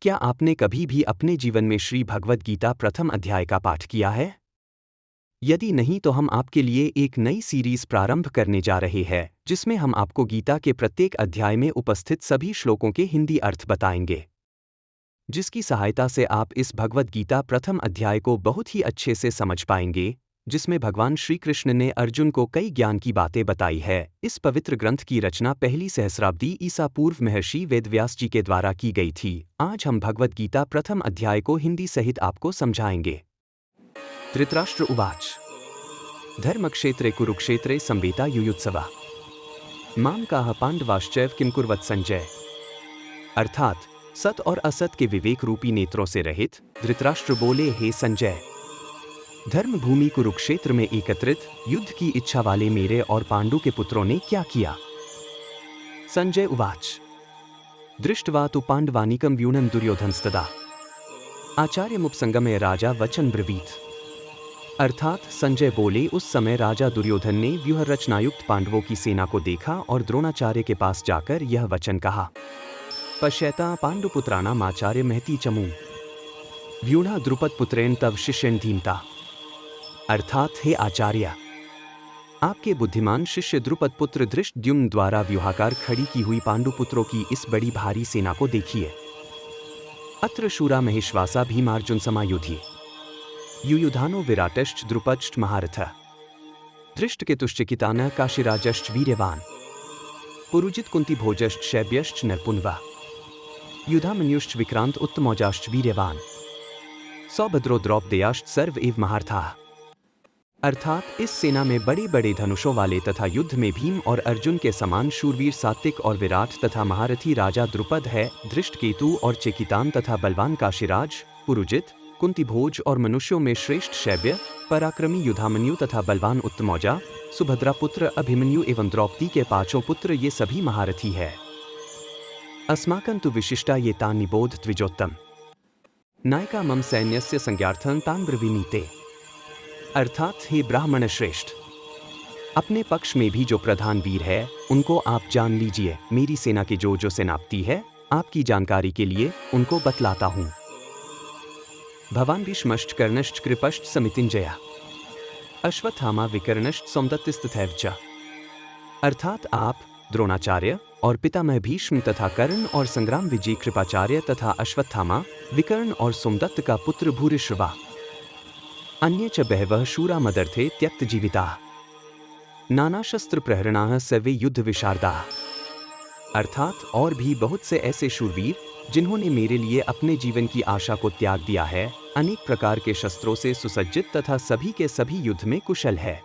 क्या आपने कभी भी अपने जीवन में श्री भगवद गीता प्रथम अध्याय का पाठ किया है? यदि नहीं तो हम आपके लिए एक नई सीरीज प्रारंभ करने जा रहे हैं, जिसमें हम आपको गीता के प्रत्येक अध्याय में उपस्थित सभी श्लोकों के हिंदी अर्थ बताएंगे, जिसकी सहायता से आप इस भगवद गीता प्रथम अध्याय को बहुत ही अच्छे से समझ पाएंगे, जिसमें भगवान श्री कृष्ण ने अर्जुन को कई ज्ञान की बातें बताई है। इस पवित्र ग्रंथ की रचना पहली सहस्राब्दी ईसा पूर्व महर्षि वेदव्यास जी के द्वारा की गई थी। आज हम भगवद गीता प्रथम अध्याय को हिंदी सहित आपको समझाएंगे। धृतराष्ट्र उवाच धर्मक्षेत्रे कुरुक्षेत्रे संवेता युयुत्सवा माम काह पांडवाश्चैव किम कुर्वत संजय। अर्थात सत और असत के विवेक रूपी नेत्रों से रहित धृतराष्ट्र बोले, हे संजय, धर्म भूमि कुरुक्षेत्र में एकत्रित युद्ध की इच्छा वाले मेरे और पांडु के पुत्रों ने क्या किया। संजय उवाच दृष्ट्वा तु पांडवानीकं व्यूनं दुर्योधनस्तदा आचार्यमुपसंगमय राजा वचन ब्रवीत। अर्थात संजय बोले, उस समय राजा दुर्योधन ने व्यूह रचनायुक्त पांडवों की सेना को देखा और द्रोणाचार्य के पास जाकर यह वचन कहा, पश्यता पांडुपुत्राणाम आचार्य महती चमू व्यूढ़ा द्रुपद पुत्रेण तव शिष्यन धीमता। अर्थात हे आचार्य, आपके बुद्धिमान शिष्य द्रुपद पुत्र धृष्टद्युम्न द्वारा व्यूहाकार खड़ी की हुई पांडुपुत्रों की इस बड़ी भारी सेना को देखिए। अत्र शूरा महेश्वासा भीमार्जुन समायुधि युयुधानो विराटश्च द्रुपदश्च महारथ धृष्टकेतुश्चिकितानः काशीराजश्च वीर्यवान् पुरुजित कुंती भोजश्च शैब्यश्च नरपुन्वा युधामन्युश्च विक्रांत उत्तमौजाश्च वीर्यवान् सौभद्रो द्रौपदेयाश्च सर्व एव महारथाः। अर्थात इस सेना में बड़े बड़े धनुषों वाले तथा युद्ध में भीम और अर्जुन के समान शूरवीर सात्विक और विराट तथा महारथी राजा द्रुपद है, धृष्टकेतु और चेकितान तथा बलवान काशीराज, पुरुजित, कुंतीभोज और मनुष्यों में श्रेष्ठ शैब्य, पराक्रमी युधामन्यु तथा बलवान उत्तमौजा, सुभद्रा पुत्र अभिमन्यु एवं द्रौपदी के पांचों पुत्र, ये सभी महारथी है। अस्माकं तु विशिष्टा ये तान् निबोध द्विजोत्तम नायका मम सैन्यस्य संज्ञार्थं तान् ब्रवीमीते। अर्थात हे ब्राह्मण श्रेष्ठ, अपने पक्ष में भी जो प्रधान वीर है उनको आप जान लीजिए। मेरी सेना की जो सेनापति है, आपकी जानकारी के लिए उनको बतलाता हूँ। भवान भीष्मश्च कर्णश्च कृपश्च समितिंजया अश्वत्थामा विकर्णश्च सौमदत्तिस्तथैव च। अर्थात आप द्रोणाचार्य और पितामह भीष्म तथा कर्ण और संग्राम विजय कृपाचार्य तथा अश्वत्थामा, विकर्ण और सोमदत्त का पुत्र भूरिश्रवा अन्ये च बहवः शूरा मदर्थे त्यक्त जीविताः नाना शस्त्र प्रहरणाः सर्वे युद्ध विशारदाः। अर्थात और भी बहुत से ऐसे शूरवीर जिन्होंने मेरे लिए अपने जीवन की आशा को त्याग दिया है, अनेक प्रकार के शस्त्रों से सुसज्जित तथा सभी के सभी युद्ध में कुशल है।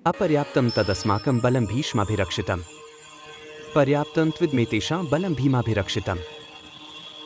अपर्याप्तं तदस्माकं बलं भीष्माभिरक्षितम् पर्याप्तं त्विदमेतेषां बलं भीमाभिरक्षितम्।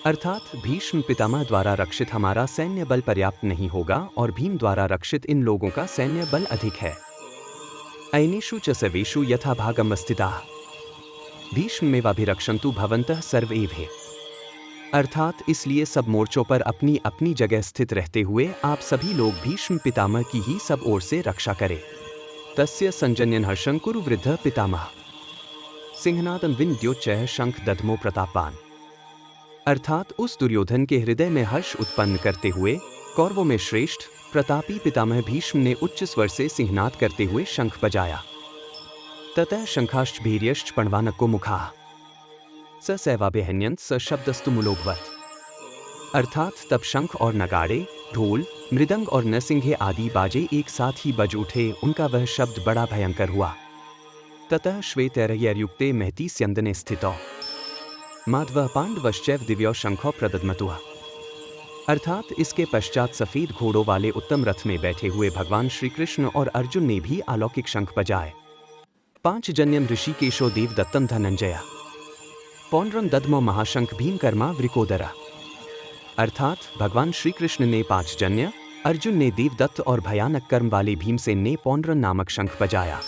अर्थात भीष्म पितामह द्वारा रक्षित हमारा सैन्य बल पर्याप्त नहीं होगा और भीम द्वारा रक्षित इन लोगों का सैन्य बल अधिक है। अयनेषु च सर्वेषु यथा भागम स्थिताः भीष्ममेवाभिरक्षन्तु भवन्तः सर्व एव। अर्थात इसलिए सब मोर्चों पर अपनी अपनी जगह स्थित रहते हुए आप सभी लोग भीष्म पितामह की ही सब ओर से रक्षा करें। तस्य संजन्यन हर्षं कुरु वृद्धः पितामह सिंहनादं विन्द्योच्चैः शंख दध्मो प्रतापवान। अर्थात उस दुर्योधन के हृदय में हर्ष उत्पन्न करते हुए कौरवों में श्रेष्ठ प्रतापी पितामह भीष्म ने उच्च स्वर से सिंहनाद करते हुए शंख बजाया। ततः शंखाश्च भीर्यश्च पण्वानको मुखाः स सैवाभ्यहन्यन्त स शब्दस्तु मुलोभवत्। अर्थात तब शंख और नगाड़े, ढोल, मृदंग और नरसिंघे आदि बाजे एक साथ ही बज उठे, उनका वह शब्द बड़ा भयंकर हुआ। ततः श्वेतैर्युक्ते महती स्यन्दने स्थितौ माधवः पांडवश्चैव दिव्यौ शंखौ प्रदद्मतुः। अर्थात इसके पश्चात सफेद घोड़ों वाले उत्तम रथ में बैठे हुए भगवान श्री कृष्ण और अर्जुन ने भी अलौकिक शंख बजाए। पांचजन्यम ऋषिकेशो देवदत्तम धनंजय पौंड्रम दध्मो महाशंख भीमकर्मा वृकोदरा। अर्थात भगवान श्री कृष्ण ने पांचजन्य, अर्जुन ने देवदत्त और भयानक कर्म वाले भीमसेन ने पौंड्रन नामक शंख बजाया।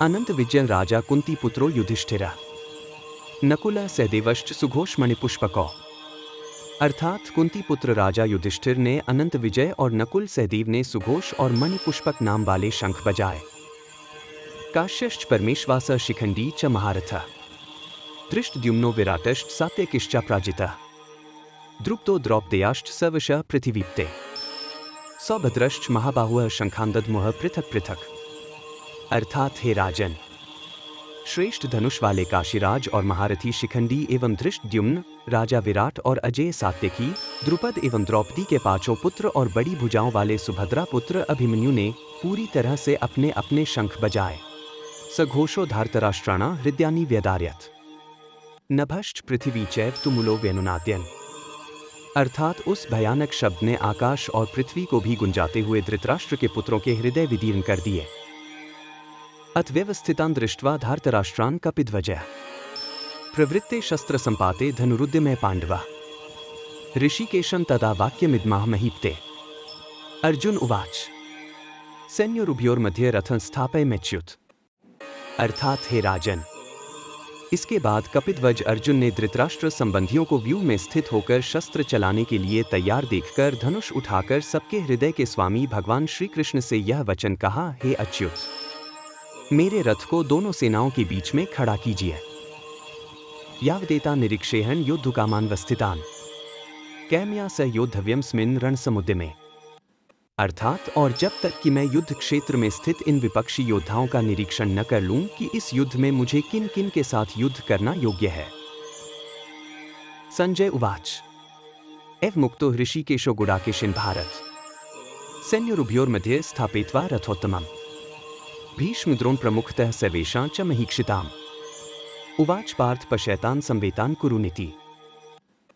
अनंत विजय राजा कुंती पुत्रो युधिष्ठिरा नकुल सहदेवश्च सुघोष मणिपुष्पकौ। अर्थात कुंती पुत्र राजा युधिष्ठिर ने अनंत विजय और नकुल सहदेव ने सुघोष और मणिपुष्पक नाम वाले शंख बजाए। काश्यश्च परमेश्वास शिखंडी च महारथ धृष्टद्युम्नो विराटश्च सात्यकिश्च प्राजितः। द्रुप्तो द्रौपदेयाश्च सर्वशः पृथिवीप्ते सौभद्रश्च महाबाहुः शंखांदध्मुः पृथक पृथक। अर्थात हे राजन, श्रेष्ठ धनुष वाले काशीराज और महारथी शिखंडी एवं धृष्टद्युम्न, राजा विराट और अजय सात्यकी, द्रुपद एवं द्रौपदी के पांचों पुत्र और बड़ी भुजाओं वाले सुभद्रा पुत्र अभिमन्यु ने पूरी तरह से अपने अपने शंख बजाए। सघोषो धार्तराष्ट्राणा हृदयानि व्यदार्यत नभश्च पृथ्वी चैव तुमुलो व्यनुनाद्यन। अर्थात उस भयानक शब्द ने आकाश और पृथ्वी को भी गुंजाते हुए धृतराष्ट्र के पुत्रों के हृदय विदीर्ण कर दिए। अथ व्यवस्थितान् दृष्ट्वा धार्तराष्ट्रान् कपिध्वजः प्रवृत्ते शस्त्र संपाते धनुरुद्यमे पांडवा ऋषिकेशं तदा वाक्यमिदमाह महीप्ते। अर्जुन उवाच सैन्योरुभयोर्मध्ये रथं स्थापयमेच्युत। अर्थात हे राजन, इसके बाद कपिध्वज अर्जुन ने धृतराष्ट्र संबंधियों को व्यूह में स्थित होकर शस्त्र चलाने के लिए तैयार देखकर धनुष उठाकर सबके हृदय के स्वामी भगवान श्री कृष्ण से यह वचन कहा, हे अच्युत, मेरे रथ को दोनों सेनाओं के बीच में खड़ा कीजिए। यावदेता निरीक्षेहन योद्धुकामान वस्थितान कैमया स योद्धव्यमस्मिन् रणसमुद्यमे। अर्थात और जब तक कि मैं युद्ध क्षेत्र में स्थित इन विपक्षी योद्धाओं का निरीक्षण न कर लूं कि इस युद्ध में मुझे किन किन के साथ युद्ध करना योग्य है। संजय उवाच एव मुक्तो ऋषिकेशो गुडाकेशिन् भारत सैन्योरुभयोर्मध्ये स्थापयित्वा रथोत्तमम् भीष्म द्रोण प्रमुखतः सर्वेषां च महीक्षिताम्। उवाच पार्थ पश्यतान् संवेतान् कुरुनीति।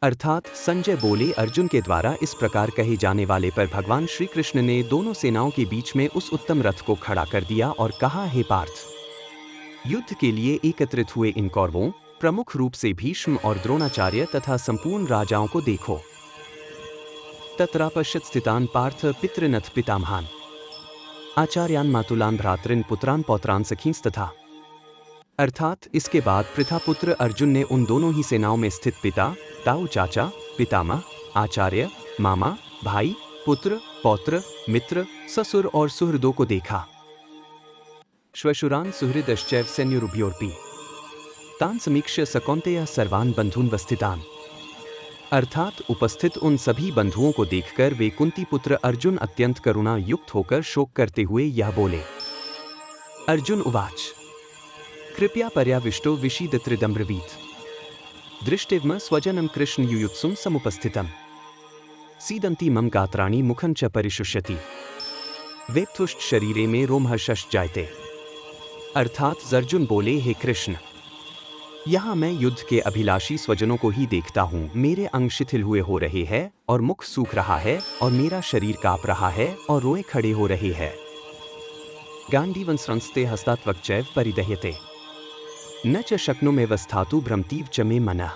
अर्थात संजय बोले, अर्जुन के द्वारा इस प्रकार कहे जाने वाले पर भगवान श्री कृष्ण ने दोनों सेनाओं के बीच में उस उत्तम रथ को खड़ा कर दिया और कहा, हे पार्थ, युद्ध के लिए एकत्रित हुए इन कौरवों, प्रमुख रूप से भीष्म और द्रोणाचार्य तथा संपूर्ण राजाओं को देखो। तत्रापश्यत् स्थितान् पार्थ पितृनथ पितामहान् आचार्यान मातुलान भ्रातृन पुत्रान पौत्रान सखींस्तथा। अर्थात इसके बाद पृथापुत्र अर्जुन ने उन दोनों ही सेनाओं में स्थित पिता, ताऊ चाचा, पितामह, आचार्य, मामा, भाई, पुत्र, पौत्र, मित्र, ससुर और सुहृदों को देखा। श्वशुरान सुहृदश्चैव सैन्योरुभयोरपि तान समीक्ष्य सकौन्तेयः सर्वान् बन्धून् वस्थितान्। अर्थात उपस्थित उन सभी बंधुओं को देखकर वे कुंती पुत्र अर्जुन अत्यंत करुणा युक्त होकर शोक करते हुए यह बोले। अर्जुन उवाच कृपया पर्याविष्टो विषीदत्रिदम्ब्रवीत् दृष्टिव्म स्वजनम कृष्ण युयुत्सुम समुपस्थितम सीदन्ति मम गात्राणि मुखं च परिशुष्यति वेप्तुष्ट शरीरे में रोमहर्षश् जायते। अर्थात अर्जुन बोले, हे कृष्ण, यहाँ मैं युद्ध के अभिलाषी स्वजनों को ही देखता हूँ। मेरे अंग शिथिल हुए हो रहे हैं और मुख सूख रहा है और मेरा शरीर कांप रहा है और रोए खड़े हो रहे हैं। गांडीवं संस्ते हस्तात्वक्चैव परिदह्यते न च शक्नुमेव स्थातु भ्रमतीव च मे मनः।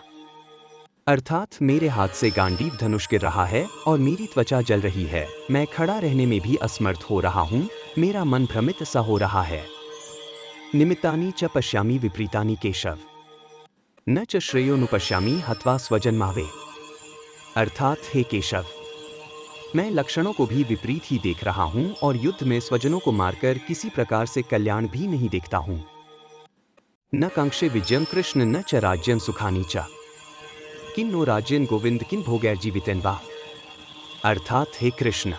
अर्थात मेरे हाथ से गांडीव धनुष गिर रहा है और मेरी त्वचा जल रही है। मैं खड़ा रहने में भी असमर्थ हो रहा हूँ। मेरा मन भ्रमित सा हो रहा है। निमित्तानि च पश्यामि विपरीतानि केशव न च श्रेयोनुपश्यामि हत्वा स्वजन्मावे। अर्थात हे केशव, मैं लक्षणों को भी विपरीत ही देख रहा हूँ और युद्ध में स्वजनों को मारकर किसी प्रकार से कल्याण भी नहीं देखता हूँ। न कांक्षे विजयं कृष्ण न च राज्यं सुखानि च किं नो राज्यं गोविंद किं भोगैर्जीवितेन वा। अर्थात हे कृष्ण,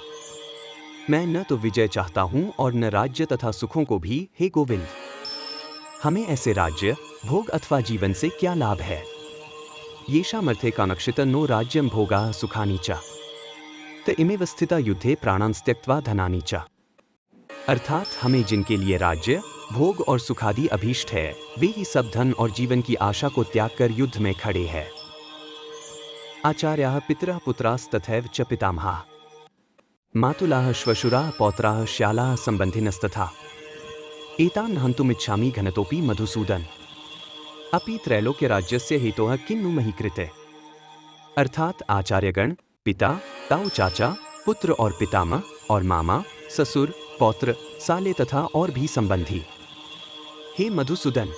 मैं न तो विजय चाहता हूँ और न राज्य तथा सुखों को भी। हे गोविंद, हमें ऐसे राज्य, भोग अथवा जीवन से क्या लाभ है। येषामर्थे कांक्षित नो राज्यं भोगाः सुखानि च त इमेव स्थिता युद्धे प्राणान् त्यक्त्वा धनानि च। अर्थात हमें जिनके लिए राज्य, भोग और सुखादि अभीष्ट है, वे ही सब धन और जीवन की आशा को त्याग कर युद्ध में खड़े हैं। आचार्याः पितरः पुत्रास्तथैव च पितामहाः मातुलाः श्वशुराः पौत्राः श्यालाः संबंधिनस्तथा एतान् हन्तुमिच्छामि घनतोऽपि मधुसूदन अपि त्रैलोक्य राज्यस्य हेतोः किन्नु मही कृते। अर्थात आचार्यगण, पिता, ताऊ चाचा, पुत्र और पितामह और मामा, ससुर, पौत्र, साले तथा और भी संबंधी। हे मधुसूदन,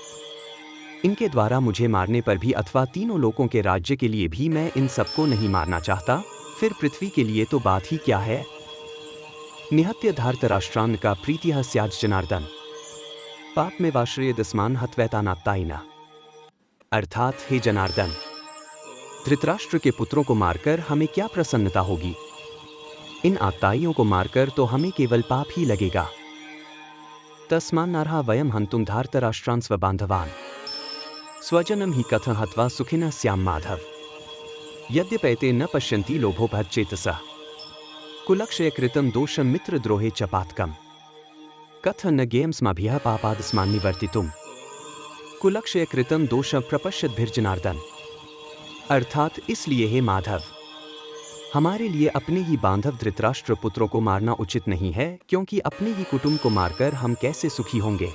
इनके द्वारा मुझे मारने पर भी अथवा तीनों लोकों के राज्य के लिए भी मैं इन सबको नहीं मारना चाहता, फिर पृथ्वी के लिए तो बात ही क्या है। निहत्य धार्तराष्ट्रान् का प्रीतिः स्यात् जनार्दन पाप में वाश्रय दस्मान हत्वैतानात्तायिना। अर्थात हे जनार्दन, धृतराष्ट्र के पुत्रों को मारकर हमें क्या प्रसन्नता होगी? इन आत्ताइयों को मारकर तो हमें केवल पाप ही लगेगा। तस्मान्नार्हा वयम हन्तुं धार्तराष्ट्रान् स्वबान्धवान् स्वजनं हि कथं हत्वा सुखिनः स्याम माधव। यद्यपैते न पश्यन्ति लोभोपहतचेतसः कुलक्षयकृतं दोषं मित्रद्रोहे च पातकम् कथं न ज्ञेयमस्माभिः पापादस्मान्निवर्तितुम् कुलक्षयकृतं दोषं प्रपश्यद्भिर्जनार्दन। अर्थात इसलिए हे माधव, हमारे लिए अपने ही बांधव धृतराष्ट्र पुत्रों को मारना उचित नहीं है, क्योंकि अपने ही कुटुंब को मारकर हम कैसे सुखी होंगे।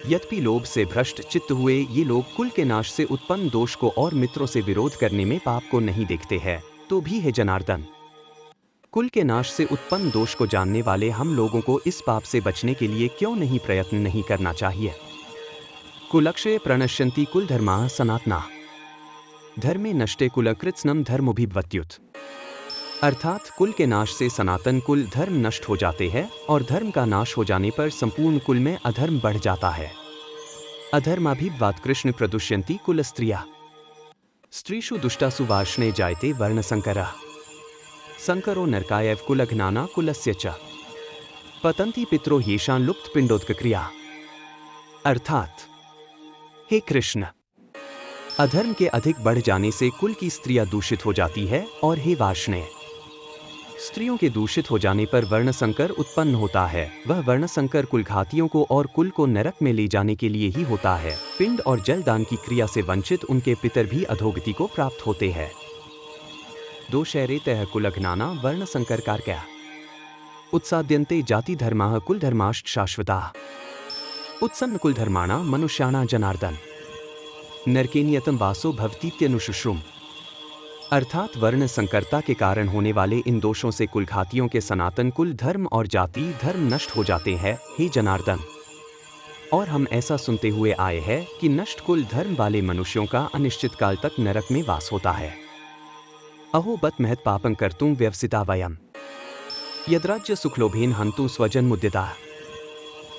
यद्यपि लोभ से भ्रष्ट चित्त हुए ये लोग कुल के नाश से उत्पन्न दोष को और मित्रों से विरोध करने में पाप को नहीं देखते हैं, तो भी है जनार्दन, कुल के नाश से उत्पन्न दोष को जानने वाले हम लोगों को इस पाप से बचने के लिए क्यों नहीं प्रयत्न नहीं करना चाहिए। कुलक्षये प्रणश्यन्ति कुलधर्माः सनातनाः धर्मे नष्टे कुलकृत्स्नम धर्मोभिभवत्युत। अर्थात कुल के नाश से सनातन कुल धर्म नष्ट हो जाते हैं और धर्म का नाश हो जाने पर संपूर्ण कुल में अधर्म बढ़ जाता है। अधर्माभिभवात् कृष्ण प्रदुष्यन्ति कुलस्त्रियः स्त्रीषु दुष्टासु वार्ष्णे जायते वर्णसंकरः संकरो नरकायैव कुलघ्नाना कुलस्य च पतन्ति पितरो येषां लुप्तपिण्डोदकक्रिया। अर्थात हे कृष्ण, अधर्म के अधिक बढ़ जाने से कुल की स्त्रियां दूषित हो जाती है और हे वार्ष्णेय, स्त्रियों के दूषित हो जाने पर वर्णसंकर उत्पन्न होता है। वह वर्णसंकर कुलघातियों को और कुल को नरक में ले जाने के लिए ही होता है। पिंड और जलदान की क्रिया से वंचित उनके पितर भी अधोगति को प्राप्त होते हैं। दोषैरेतः कुलघ्नाना वर्णसंकर कारकः उत्साद्यन्ते जाति धर्माः कुलधर्माश्च शाश्वताः उत्सन्न कुलधर्माणां मनुष्याणां जनार्दन नरके नियतं वासो भवतीत्यनुशुश्रुम। अर्थात वर्ण संकरता के कारण होने वाले इन दोषों से कुलघातियों के सनातन कुल धर्म और जाति धर्म नष्ट हो जाते हैं, हे जनार्दन। और हम ऐसा सुनते हुए आए हैं कि नष्ट कुल धर्म वाले मनुष्यों का अनिश्चित काल तक नरक में वास होता है। अहो बत महत् पापं कर्तुं व्यवसिता वयम् यद्राज्य सुखलोभेन हन्तुं स्वजनमुद्यताः।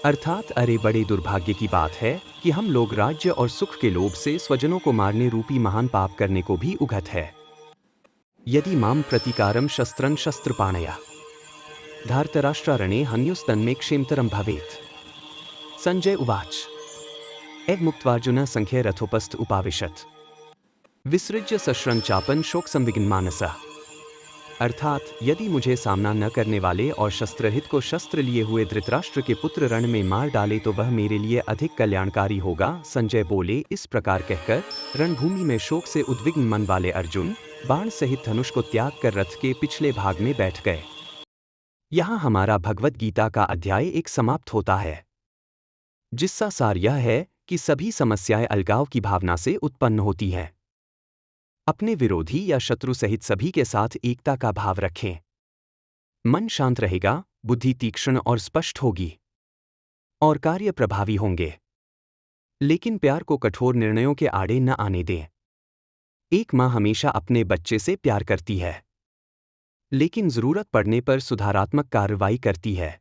अर्थात अरे बड़े दुर्भाग्य की बात है कि हम लोग राज्य और सुख के लोभ से स्वजनों को मारने रूपी महान पाप करने को भी उगत है। यदि माम प्रतिकारम शस्त्रं शस्त्रपाणया धार्तराष्ट्रारणे हन्युस्तन्मे क्षेमतरं भवेत्। संजय उवाच एव मुक्त्वार्जुनः संख्ये रथोपस्थ उपाविशत् विसृज्य सश्रं चापन शोक संविघ्न मानसः। अर्थात यदि मुझे सामना न करने वाले और शस्त्रहित को शस्त्र लिए हुए धृतराष्ट्र के पुत्र रण में मार डाले तो वह मेरे लिए अधिक कल्याणकारी होगा। संजय बोले, इस प्रकार कहकर रणभूमि में शोक से उद्विग्न मन वाले अर्जुन बाण सहित धनुष को त्याग कर रथ के पिछले भाग में बैठ गए। यहाँ हमारा भगवद गीता का अध्याय एक समाप्त होता है, जिसका सार यह है कि सभी समस्याएं अलगाव की भावना से उत्पन्न होती हैं। अपने विरोधी या शत्रु सहित सभी के साथ एकता का भाव रखें। मन शांत रहेगा, बुद्धि तीक्ष्ण और स्पष्ट होगी और कार्य प्रभावी होंगे। लेकिन प्यार को कठोर निर्णयों के आड़े न आने दें। एक माँ हमेशा अपने बच्चे से प्यार करती है, लेकिन जरूरत पड़ने पर सुधारात्मक कार्रवाई करती है।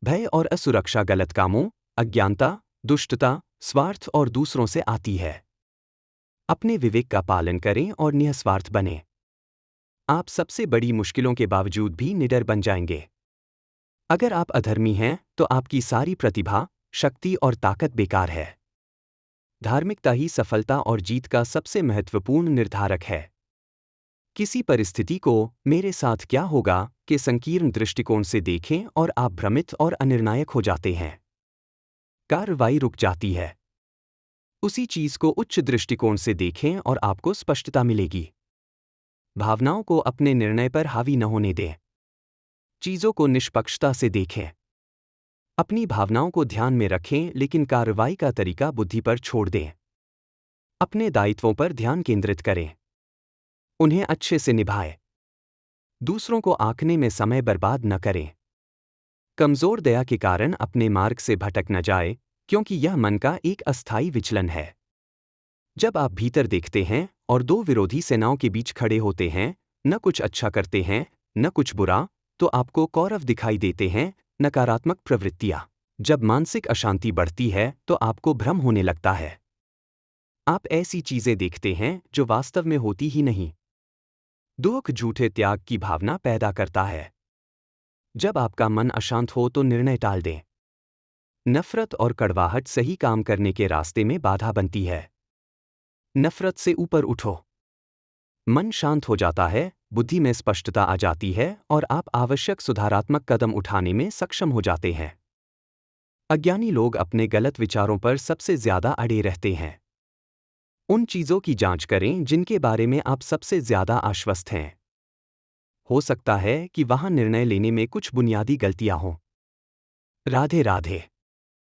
भय और असुरक्षा गलत कामों, अज्ञानता, दुष्टता, स्वार्थ और दूसरों से आती है। अपने विवेक का पालन करें और निःस्वार्थ बनें। आप सबसे बड़ी मुश्किलों के बावजूद भी निडर बन जाएंगे। अगर आप अधर्मी हैं तो आपकी सारी प्रतिभा, शक्ति और ताकत बेकार है। धार्मिकता ही सफलता और जीत का सबसे महत्वपूर्ण निर्धारक है। किसी परिस्थिति को मेरे साथ क्या होगा के संकीर्ण दृष्टिकोण से देखें और आप भ्रमित और अनिर्णायक हो जाते हैं। कार्रवाई रुक जाती है। उसी चीज को उच्च दृष्टिकोण से देखें और आपको स्पष्टता मिलेगी। भावनाओं को अपने निर्णय पर हावी न होने दें। चीजों को निष्पक्षता से देखें। अपनी भावनाओं को ध्यान में रखें, लेकिन कार्रवाई का तरीका बुद्धि पर छोड़ दें। अपने दायित्वों पर ध्यान केंद्रित करें, उन्हें अच्छे से निभाएं। दूसरों को आंकने में समय बर्बाद न करें। कमजोर दया के कारण अपने मार्ग से भटक न जाए, क्योंकि यह मन का एक अस्थायी विचलन है। जब आप भीतर देखते हैं और दो विरोधी सेनाओं के बीच खड़े होते हैं, न कुछ अच्छा करते हैं न कुछ बुरा, तो आपको कौरव दिखाई देते हैं, नकारात्मक प्रवृत्तियां। जब मानसिक अशांति बढ़ती है तो आपको भ्रम होने लगता है। आप ऐसी चीजें देखते हैं जो वास्तव में होती ही नहीं। दुख झूठे त्याग की भावना पैदा करता है। जब आपका मन अशांत हो तो निर्णय टाल दें। नफरत और कड़वाहट सही काम करने के रास्ते में बाधा बनती है। नफरत से ऊपर उठो। मन शांत हो जाता है, बुद्धि में स्पष्टता आ जाती है और आप आवश्यक सुधारात्मक कदम उठाने में सक्षम हो जाते हैं। अज्ञानी लोग अपने गलत विचारों पर सबसे ज्यादा अड़े रहते हैं। उन चीजों की जांच करें जिनके बारे में आप सबसे ज्यादा आश्वस्त हैं। हो सकता है कि वहां निर्णय लेने में कुछ बुनियादी गलतियां हों। राधे राधे।